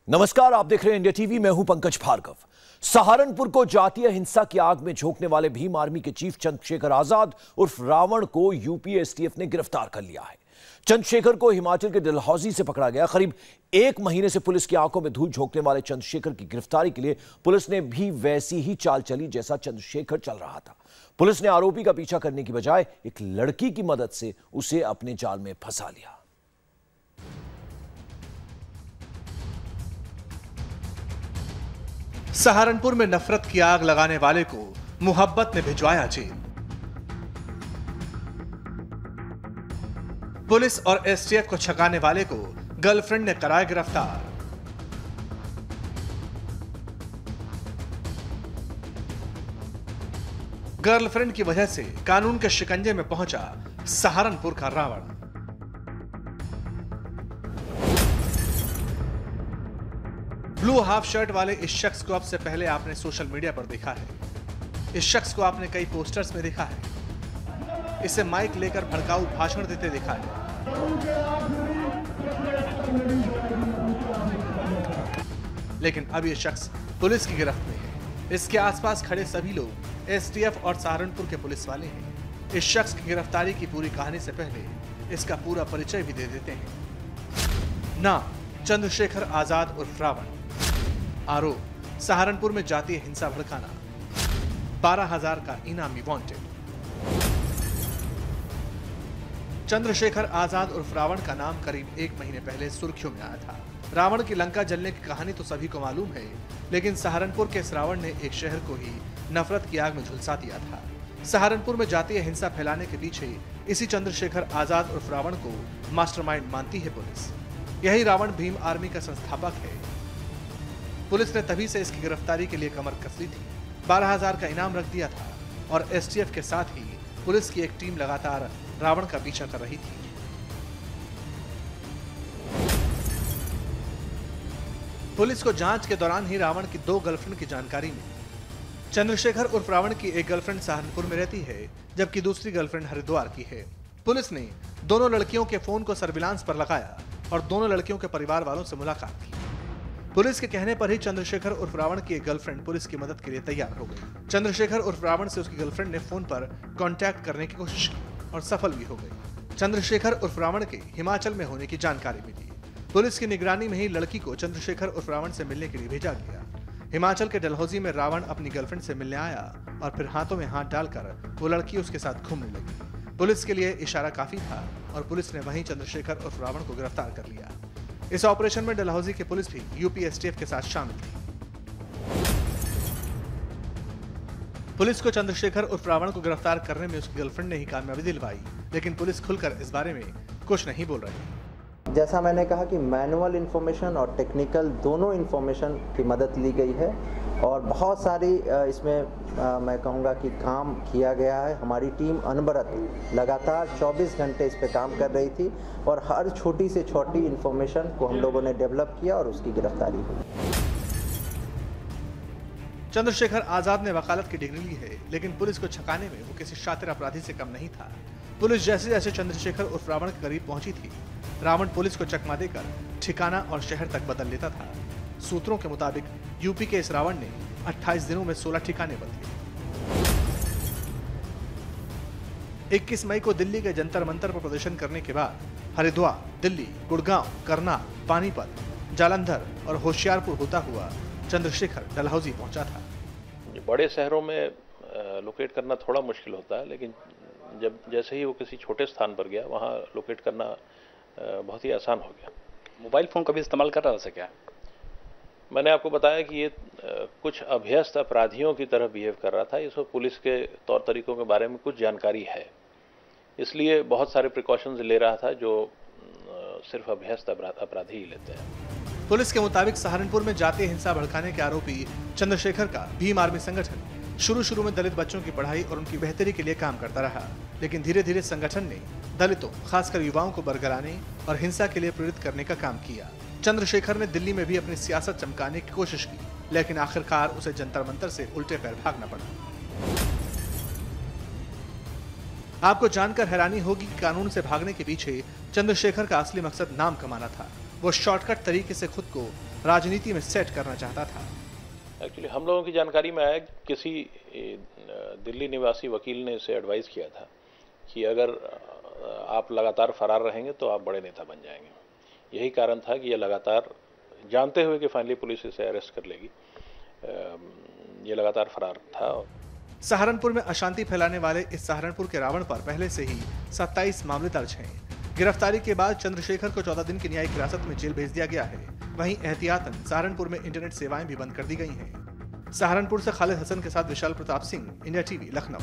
नमस्कार, आप देख रहे हैं इंडिया टीवी। मैं हूं पंकज भार्गव। सहारनपुर को जातीय हिंसा की आग में झोंकने वाले भीम आर्मी के चीफ चंद्रशेखर आजाद उर्फ रावण को यूपी एसटीएफ ने गिरफ्तार कर लिया है। चंद्रशेखर को हिमाचल के डलहौजी से पकड़ा गया। करीब 1 महीने से पुलिस की आंखों में धूल झोंकने वाले चंद्रशेखर की गिरफ्तारी के लिए पुलिस ने भी वैसी ही चाल चली जैसा चंद्रशेखर चल रहा था। पुलिस ने आरोपी का पीछा करने की बजाय एक लड़की की मदद से उसे अपने जाल में फंसा लिया। सहारनपुर में नफरत की आग लगाने वाले को मोहब्बत ने भिजवाया जेल। पुलिस और एसटीएफ को छकाने वाले को गर्लफ्रेंड ने कराया गिरफ्तार। गर्लफ्रेंड की वजह से कानून के शिकंजे में पहुंचा सहारनपुर का रावण। ब्लू हाफ शर्ट वाले इस शख्स को अब से पहले आपने सोशल मीडिया पर देखा है। इस शख्स को आपने कई पोस्टर्स में देखा है। इसे माइक लेकर भड़काऊ भाषण देते देखा है। लेकिन अब यह शख्स पुलिस की गिरफ्त में है। इसके आसपास खड़े सभी लोग एसटीएफ और सहारनपुर के पुलिस वाले हैं। इस शख्स की गिरफ्तारी की पूरी कहानी से पहले इसका पूरा परिचय भी दे देते हैं। नाम चंद्रशेखर आजाद उर्फ रावण। आरोप सहारनपुर में जातीय हिंसा भड़काना। 12,000 का इनामी वांटेड। चंद्रशेखर आजाद उर्फ रावण का नाम करीब 1 महीने पहले सुर्खियों में आया था। रावण की लंका जलने की कहानी तो सभी को मालूम है, लेकिन सहारनपुर के इस रावण ने एक शहर को ही नफरत की आग में झुलसा दिया था। सहारनपुर में जातीय हिंसा फैलाने के पीछे इसी चंद्रशेखर आजाद उर्फ रावण को मास्टरमाइंड मानती है पुलिस। यही रावण भीम आर्मी का संस्थापक है। पुलिस ने तभी से इसकी गिरफ्तारी के लिए कमर कस ली थी। 12,000 का इनाम रख दिया था और एसटीएफ के साथ ही पुलिस की एक टीम लगातार रावण का पीछा कर रही थी। पुलिस को जांच के दौरान ही रावण की 2 गर्लफ्रेंड की जानकारी मिली। चंद्रशेखर उर्फ रावण की एक गर्लफ्रेंड सहारनपुर में रहती है, जबकि दूसरी गर्लफ्रेंड हरिद्वार की है। पुलिस ने दोनों लड़कियों के फोन को सर्विलांस पर लगाया और दोनों लड़कियों के परिवार वालों से मुलाकात की। पुलिस के कहने पर ही चंद्रशेखर उर्फ रावण की एक गर्लफ्रेंड पुलिस की मदद के लिए तैयार हो गई। चंद्रशेखर उर्फ रावण से उसकी गर्लफ्रेंड ने फोन पर कांटेक्ट करने की कोशिश की और सफल भी हो गई। चंद्रशेखर उर्फ रावण के हिमाचल में होने की जानकारी मिली। पुलिस की निगरानी में ही लड़की को चंद्रशेखर उर्फ रावण से मिलने के लिए भेजा गया। हिमाचल के डलहौजी में रावण अपनी गर्लफ्रेंड से मिलने आया और फिर हाथों में हाथ डालकर वो लड़की उसके साथ घूमने लगी। पुलिस के लिए इशारा काफी था और पुलिस ने वहीं चंद्रशेखर उर्फ रावण को गिरफ्तार कर लिया। इस ऑपरेशन में डलहौजी की पुलिस भी यूपी एसटीएफ के साथ शामिल थी। पुलिस को चंद्रशेखर उर्फ रावण को गिरफ्तार करने में उसकी गर्लफ्रेंड ने ही कामयाबी दिलवाई, लेकिन पुलिस खुलकर इस बारे में कुछ नहीं बोल रही। जैसा मैंने कहा कि मैनुअल इंफॉर्मेशन और टेक्निकल दोनों इंफॉर्मेशन की मदद ली गई है और बहुत सारी इसमें मैं कहूँगा कि काम किया गया है। हमारी टीम अनवरत लगातार 24 घंटे इस पे काम कर रही थी और हर छोटी से छोटी इंफॉर्मेशन को हम लोगों ने डेवलप किया और उसकी गिरफ्तारी हुई। चंद्रशेखर आजाद ने वकालत की डिग्री ली है, लेकिन पुलिस को छकाने में वो किसी शातिर अपराधी से कम नहीं था। पुलिस जैसे जैसे चंद्रशेखर उर्फ रावण के करीब पहुंची थी, रावण पुलिस को चकमा देकर ठिकाना और शहर तक बदल लेता था। सूत्रों के मुताबिक यूपी के इस रावण ने 28 दिनों में 16 ठिकाने बदले। 21 मई को दिल्ली के जंतर मंतर पर प्रदर्शन करने के बाद हरिद्वार, दिल्ली, गुड़गांव, करनाल, पानीपत, जालंधर और होशियारपुर होता हुआ चंद्रशेखर डलहौजी पहुंचा था। बड़े शहरों में लोकेट करना थोड़ा मुश्किल होता है, लेकिन जब जैसे ही वो किसी छोटे स्थान पर गया, वहाँ लोकेट करना बहुत ही आसान हो गया। मोबाइल फोन कभी इस्तेमाल कर रहा था क्या? मैंने आपको बताया कि ये कुछ अभ्यस्त अपराधियों की तरह बिहेव कर रहा था। इसको पुलिस के तौर तरीकों के बारे में कुछ जानकारी है, इसलिए बहुत सारे प्रिकॉशंस ले रहा था जो सिर्फ अभ्यस्त अपराधी ही लेते हैं। पुलिस के मुताबिक सहारनपुर में जातीय हिंसा भड़काने के आरोपी चंद्रशेखर का भीम आर्मी संगठन शुरू में दलित बच्चों की पढ़ाई और उनकी बेहतरी के लिए काम करता रहा, लेकिन धीरे धीरे संगठन ने दलितों, खासकर युवाओं को बरगलाने और हिंसा के लिए प्रेरित करने का काम किया। चंद्रशेखर ने दिल्ली में भी अपनी सियासत चमकाने की कोशिश की, लेकिन आखिरकार उसे जंतर मंतर से उल्टे पैर भागना पड़ा। आपको जानकर हैरानी होगी कि कानून से भागने के पीछे चंद्रशेखर का असली मकसद नाम कमाना था। वो शॉर्टकट तरीके से खुद को राजनीति में सेट करना चाहता था। एक्चुअली हम लोगों की जानकारी में आया कि किसी दिल्ली निवासी वकील ने इसे एडवाइस किया था कि अगर आप लगातार फरार रहेंगे तो आप बड़े नेता बन जाएंगे। यही कारण था कि यह लगातार, जानते हुए कि फाइनली पुलिस इसे अरेस्ट कर लेगी, ये लगातार फरार था। सहारनपुर में अशांति फैलाने वाले इस सहारनपुर के रावण पर पहले से ही 27 मामले दर्ज हैं। गिरफ्तारी के बाद चंद्रशेखर को 14 दिन की न्यायिक हिरासत में जेल भेज दिया गया है। वहीं एहतियातन सहारनपुर में इंटरनेट सेवाएं भी बंद कर दी गई हैं। सहारनपुर से खालिद हसन के साथ विशाल प्रताप सिंह, इंडिया टीवी, लखनऊ।